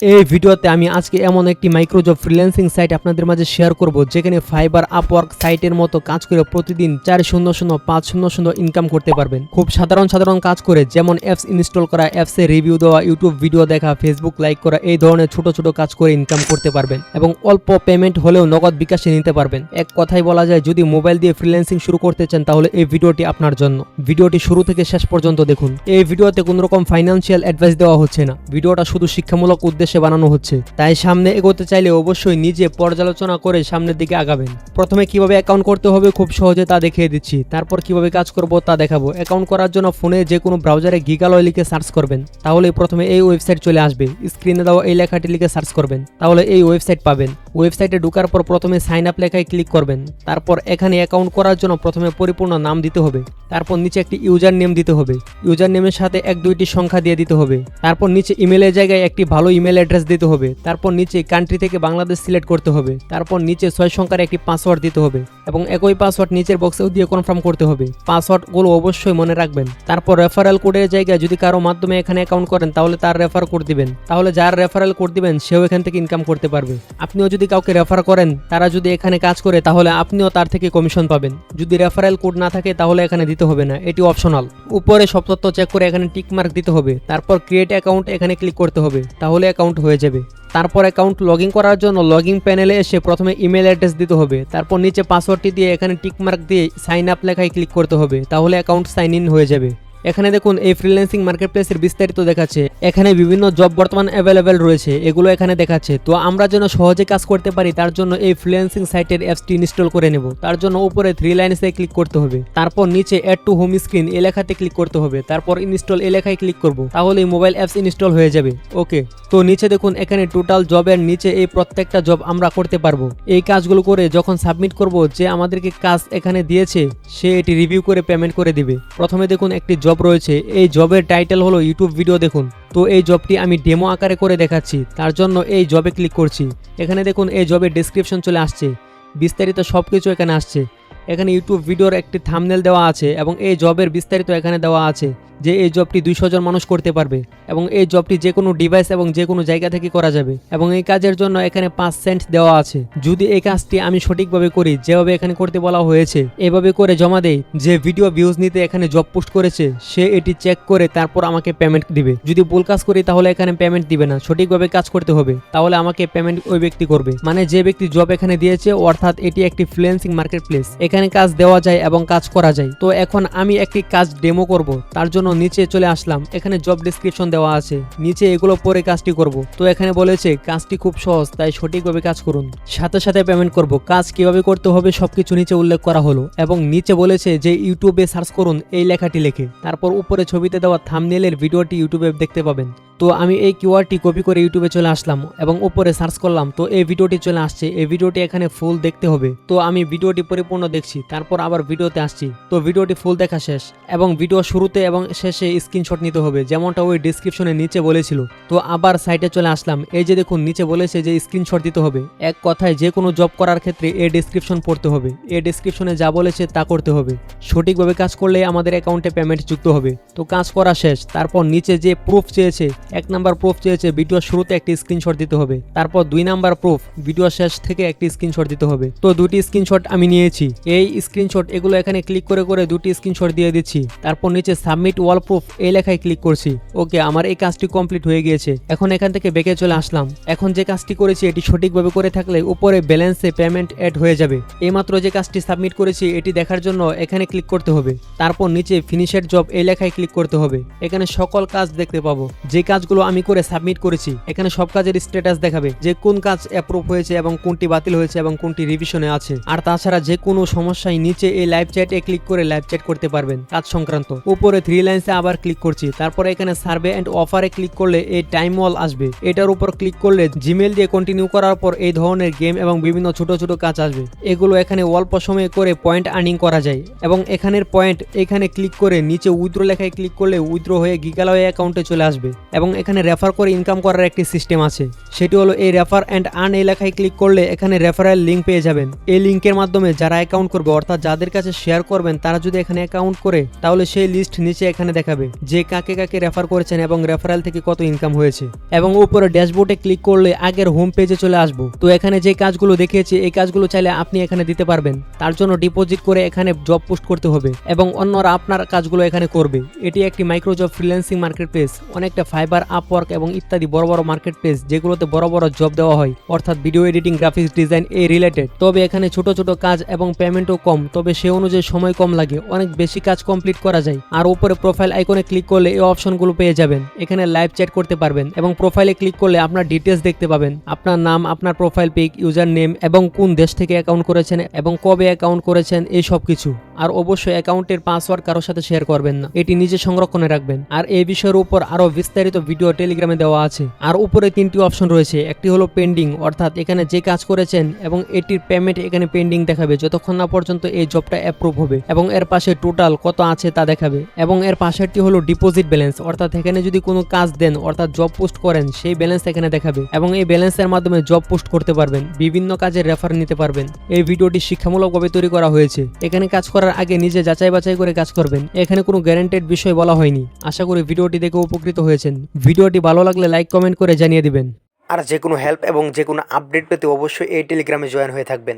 এই ভিডিওতে আমি আজকে এমন একটি মাইক্রোজব ফ্রিল্যান্সিং সাইট আপনাদের মাঝে শেয়ার করব যেখানে ফাইবার আপওয়ার্ক সাইটের মতো কাজ করে প্রতিদিন 400-500 ইনকাম করতে পারবেন। খুব সাধারণ কাজ করে, যেমন অ্যাপস ইনস্টল করা, অ্যাপসে রিভিউ দেওয়া, ইউটিউব ভিডিও দেখা, ফেসবুক লাইক করা, এই ধরনের ছোট কাজ করে ইনকাম করতে পারবেন এবং অল্প পেমেন্ট হলেও নগদ বিকাশে নিতে পারবেন। এক কথায় বলা যায়, যদি মোবাইল দিয়ে ফ্রিল্যান্সিং শুরু করতে চান তাহলে এই ভিডিওটি আপনার জন্য। ভিডিওটি শুরু থেকে শেষ পর্যন্ত দেখুন। এই ভিডিওতে কোনো রকম ফাইন্যান্সিয়াল অ্যাডভাইস দেওয়া হচ্ছে না, ভিডিওটা শুধু শিক্ষামূলক উদ্দেশ্যে বানানো হচ্ছে। তাই সামনে এগোতে চাইলে অবশ্যই নিজে পর্যালোচনা করে সামনের দিকে আগাবেন। প্রথমে কিভাবে অ্যাকাউন্ট করতে হবে খুব সহজে তা দেখিয়ে দিচ্ছি, তারপর কিভাবে কাজ করব তা দেখাবো। অ্যাকাউন্ট করার জন্য ফোনে যে কোনো ব্রাউজারে গিগালয় লিখে সার্চ করবেন, তাহলে প্রথমে এই ওয়েবসাইট চলে আসবে। স্ক্রিনে দেওয়া এই লেখাটি লিখে সার্চ করবেন, তাহলে এই ওয়েবসাইট পাবেন। ওয়েবসাইটে ঢোকার পর প্রথমে সাইন আপ লেখায় ক্লিক করবেন। তারপর এখানে অ্যাকাউন্ট করার জন্য প্রথমে পরিপূর্ণ নাম দিতে হবে, তারপর নিচে একটি ইউজার নেম দিতে হবে। ইউজার নেমের সাথে 1-2টি সংখ্যা দিয়ে দিতে হবে। তারপর নিচে ইমেলের জায়গায় একটি ভালো ইমেল অ্যাড্রেস দিতে হবে। তারপর নিচে কান্ট্রি থেকে বাংলাদেশ সিলেক্ট করতে হবে। তারপর নিচে 6 সংখ্যার একটি পাসওয়ার্ড দিতে হবে এবং একই পাসওয়ার্ড নিচের বক্সেও দিয়ে কনফার্ম করতে হবে। পাসওয়ার্ডগুলো অবশ্যই মনে রাখবেন। তারপর রেফারেল কোডের জায়গায় যদি কারো মাধ্যমে এখানে অ্যাকাউন্ট করেন তাহলে তার রেফার কোড দিবেন, তাহলে যার রেফারেল কোড দিবেন সেও এখান থেকে ইনকাম করতে পারবে। আপনিও যদি কাউকে রেফার করেন, তারা যদি এখানে কাজ করে, তাহলে আপনিও তার থেকে কমিশন পাবেন। যদি রেফারেল কোড না থাকে তাহলে এখানে দিতে হবে না, এটি অপশনাল। উপরে সব তথ্য চেক করে এখানে টিক মার্ক দিতে হবে। তারপর ক্রিয়েট অ্যাকাউন্ট এখানে ক্লিক করতে হবে, তাহলে অ্যাকাউন্ট হয়ে যাবে। তারপর অ্যাকাউন্ট লগইন করার জন্য লগইন প্যানেলে এসে প্রথমে ইমেল অ্যাড্রেস দিতে হবে। তারপর নিচে পাসওয়ার্ডটি দিয়ে এখানে টিক মার্ক দিয়ে সাইন আপ লেখায় ক্লিক করতে হবে, তাহলে অ্যাকাউন্ট সাইন ইন হয়ে যাবে। এখানে দেখুন এই ফ্রিল্যান্সিং মার্কেটপ্লেসের বিস্তারিত দেখাচ্ছে। এখানে বিভিন্ন জব বর্তমান অ্যাভেলেবেল রয়েছে, এগুলো এখানে দেখাচ্ছে। তো আমরা যেন সহজে কাজ করতে পারি তার জন্য এই ফ্রিল্যান্সিং সাইটের অ্যাপসটি ইনস্টল করে নেব। তার জন্য উপরে 3 লাইনসে ক্লিক করতে হবে, তারপর নিচে অ্যাড টু হোম স্ক্রিন এই লেখাতে ক্লিক করতে হবে, তারপর ইনস্টল এই লেখায় ক্লিক করব, তাহলে এই মোবাইল অ্যাপস ইনস্টল হয়ে যাবে। ওকে, তো নিচে দেখুন এখানে টোটাল জবের নিচে এই প্রত্যেকটা জব আমরা করতে পারবো। এই কাজগুলো করে যখন সাবমিট করব, যে আমাদেরকে কাজ এখানে দিয়েছে সে এটি রিভিউ করে পেমেন্ট করে দিবে। প্রথমে দেখুন একটি জব রয়েছে, এই জবের টাইটেল হলো ইউটিউব ভিডিও দেখুন। তো এই জবটি আমি ডেমো আকারে করে দেখাচ্ছি, তার জন্য এই জবে ক্লিক করছি। এখানে দেখুন এই জবের ডেসক্রিপশন চলে আসছে, বিস্তারিত সবকিছু এখানে আসছে। এখানে ইউটিউব ভিডিওর একটি থাম্বনেল দেওয়া আছে এবং এই জবের বিস্তারিত এখানে দেওয়া আছে যে এই জবটি 200 জন মানুষ করতে পারবে এবং এই জবটি যে কোনো ডিভাইস এবং যে কোনো জায়গা থেকে করা যাবে এবং এই কাজের জন্য এখানে 5 সেন্ট দেওয়া আছে। যদি এই কাজটি আমি সঠিকভাবে করি, যেভাবে এখানে করতে বলা হয়েছে, এভাবে করে জমা দেই, যে ভিডিও ভিউজ নিতে এখানে জব পোস্ট করেছে সে এটি চেক করে তারপর আমাকে পেমেন্ট দিবে। যদি ভুল কাজ করি তাহলে এখানে পেমেন্ট দিবে না, সঠিকভাবে কাজ করতে হবে, তাহলে আমাকে পেমেন্ট ওই ব্যক্তি করবে। মানে যে ব্যক্তি জব এখানে দিয়েছে, অর্থাৎ এটি একটি ফ্রিল্যান্সিং মার্কেটপ্লেস, এখানে কাজ দেওয়া যায় এবং কাজ করা যায়। তো এখন আমি একটি কাজ ডেমো করব, তার জন্য নিচে চলে আসলাম। এখানে জব ডেসক্রিপশন দেওয়া আছে, নিচে এগুলো পরে কাজটি করব। তো এখানে বলেছে কাজটি খুব সহজ, তাই সঠিকভাবে কাজ করুন, সাথে সাথে পেমেন্ট করব। কাজ কিভাবে করতে হবে সবকিছু নিচে উল্লেখ করা হলো এবং নিচে বলেছে যে ইউটিউবে সার্চ করুন এই লেখাটি লিখে। তারপর উপরে ছবিতে দেওয়া থাম্বনেলের ভিডিওটি ইউটিউবে দেখতে পাবেন। তো আমি এই কিওয়ার্ডটি কপি করে ইউটিউবে চলে আসলাম এবং উপরে সার্চ করলাম, তো এই ভিডিওটি চলে আসছে। এই ভিডিওটি এখানে ফুল দেখতে হবে। তো আমি ভিডিওটি পরিপূর্ণ দেখছি, তারপর আবার ভিডিওতে আসছি। তো ভিডিওটি ফুল দেখা শেষ এবং ভিডিও শুরুতে এবং শেষে স্ক্রিনশট নিতে হবে, যেমনটা ওই ডেসক্রিপশনে নিচে বলেছিল। তো আবার সাইটে চলে আসলাম। এই যে দেখুন নিচে বলেছে যে স্ক্রিনশট দিতে হবে। এক কথায় যে কোনো জব করার ক্ষেত্রে এই ডেসক্রিপশন পড়তে হবে, এই ডেসক্রিপশনে যা বলেছে তা করতে হবে। সঠিকভাবে কাজ করলে আমাদের অ্যাকাউন্টে পেমেন্ট যুক্ত হবে। তো কাজ করা শেষ। তারপর নিচে যে প্রুফ চেয়েছে, 1 নাম্বার প্রুফ চেয়েছে ভিডিও শুরুতে একটি স্ক্রিনশট দিতে হবে। তারপর 2 নাম্বার প্রুফ ভিডিও শেষ থেকে একটি স্ক্রিনশট দিতে হবে। তো 2টি স্ক্রিনশট আমি নিয়েছি। এই স্ক্রিনশট এগুলো এখানে ক্লিক করে 2টি স্ক্রিনশট দিয়ে দিচ্ছি। তারপর নিচে সাবমিট ওয়াল প্রুফ এই লেখায় ক্লিক করছি। ওকে, আমার এই কাজটি কমপ্লিট হয়ে গিয়েছে। এখন এখান থেকে ব্যাকে চলে আসলাম। এখন যে কাজটি করেছি এটি সঠিকভাবে করে থাকলে উপরে ব্যালেন্সে পেমেন্ট অ্যাড হয়ে যাবে। এইমাত্র যে কাজটি সাবমিট করেছি এটি দেখার জন্য এখানে ক্লিক করতে হবে। তারপর নিচে ফিনিশেড জব এই লেখায় ক্লিক করতে হবে। এখানে সকল কাজ দেখতে পাবো, যে কাজগুলো আমি করে সাবমিট করেছি। এখানে সব কাজের স্ট্যাটাস দেখাবে, যে কোন কাজ অ্যাপ্রুভ হয়েছে এবং কোনটি বাতিল হয়েছে এবং কোনটি রিভিশনে আছে। আর তাছাড়া যে কোনো সমস্যায় নিচে এই লাইভ চ্যাটে ক্লিক করে লাইভ চ্যাট করতে পারবেন কাজ সংক্রান্ত। উপরে 3 লাইনসে আবার ক্লিক করছি। তারপরে এখানে সার্ভে এন্ড অফারে ক্লিক করলে এই টাইম ওয়াল আসবে। এটার উপর ক্লিক করলে জিমেল দিয়ে কন্টিনিউ করার পর এই ধরনের গেম এবং বিভিন্ন ছোট কাজ আসবে। এগুলো এখানে অল্প সময়ে করে পয়েন্ট আর্নিং করা যায় এবং এখানের পয়েন্ট এখানে ক্লিক করে নিচে উইথড্র লেখায় ক্লিক করলে উইথড্র হয়ে গিগালয় অ্যাকাউন্টে চলে আসবে এবং এবং এখানে রেফার করে ইনকাম করার একটি সিস্টেম আছে। সেটি হলো এই রেফার অ্যান্ড আর্ন এই লেখায় ক্লিক করলে এখানে রেফারেল লিঙ্ক পেয়ে যাবেন। এই লিঙ্কের মাধ্যমে যারা অ্যাকাউন্ট করবে অর্থাৎ যাদের কাছে শেয়ার করবেন তারা যদি এখানে অ্যাকাউন্ট করে তাহলে সেই লিস্ট নিচে এখানে দেখাবে যে কাকে কাকে রেফার করেছেন এবং রেফারেল থেকে কত ইনকাম হয়েছে। এবং উপরে ড্যাশবোর্ডে ক্লিক করলে আগের হোম পেজে চলে আসবো। তো এখানে যে কাজগুলো দেখিয়েছি এই কাজগুলো চাইলে আপনি এখানে দিতে পারবেন। তার জন্য ডিপোজিট করে এখানে জব পোস্ট করতে হবে এবং অন্যরা আপনার কাজগুলো এখানে করবে। এটি একটি micro job freelancing market place, অনেকটা ফাইবার, আপওয়ার্ক এবং ইত্যাদি বড় বড় মার্কেট প্লেস যেগুলোতে বড় বড় জব দেওয়া হয় অর্থাৎ ভিডিও এডিটিং, গ্রাফিক্স ডিজাইন এই রিলেটেড। তবে এখানে ছোট ছোট কাজ এবং পেমেন্টও কম, তবে সে অনুযায়ী সময় কম লাগে, অনেক বেশি কাজ কমপ্লিট করা যায়। আর উপরে প্রোফাইল আইকনে ক্লিক করলে এই অপশনগুলো পেয়ে যাবেন। এখানে লাইভ চ্যাট করতে পারবেন এবং প্রোফাইলে ক্লিক করলে আপনার ডিটেলস দেখতে পাবেন, আপনার নাম, আপনার প্রোফাইল পিক, ইউজার নেম এবং কোন দেশ থেকে অ্যাকাউন্ট করেছেন এবং কবে অ্যাকাউন্ট করেছেন এই সব কিছু। আর অবশ্যই অ্যাকাউন্টের পাসওয়ার্ড কারোর সাথে শেয়ার করবেন না, এটি নিজে সংরক্ষণে রাখবেন। আর এই বিষয়ের উপর আরো বিস্তারিত ভিডিও টেলিগ্রামে দেওয়া আছে। আর উপরে 3টি অপশন রয়েছে, একটি হলো পেন্ডিং অর্থাৎ এখানে যে কাজ করেছেন এবং এটির পেমেন্ট এখানে পেন্ডিং দেখাবে যতক্ষণ না পর্যন্ত এই জবটা অ্যাপ্রুভ হবে, এবং এর পাশে টোটাল কত আছে তা দেখাবে। এবং এর পাশেরটি হলো ডিপোজিট ব্যালেন্স অর্থাৎ এখানে যদি কোনো কাজ দেন অর্থাৎ জব পোস্ট করেন সেই ব্যালেন্স এখানে দেখাবে এবং এই ব্যালেন্সের মাধ্যমে জব পোস্ট করতে পারবেন, বিভিন্ন কাজের রেফার নিতে পারবেন। এই ভিডিওটি শিক্ষামূলকভাবে তৈরি করা হয়েছে। এখানে কাজ করার আগে নিজে যাচাই বাছাই করে কাজ করবেন, এখানে কোনো গ্যারান্টেড বিষয় বলা হয়নি। আশা করি ভিডিওটি দেখে উপকৃত হয়েছেন। ভিডিওটি ভালো লাগলে লাইক কমেন্ট করে জানিয়ে দিবেন। আর যে কোনো হেল্প এবং যে কোনো আপডেট পেতে অবশ্যই এই টেলিগ্রামে জয়েন হয়ে থাকবেন।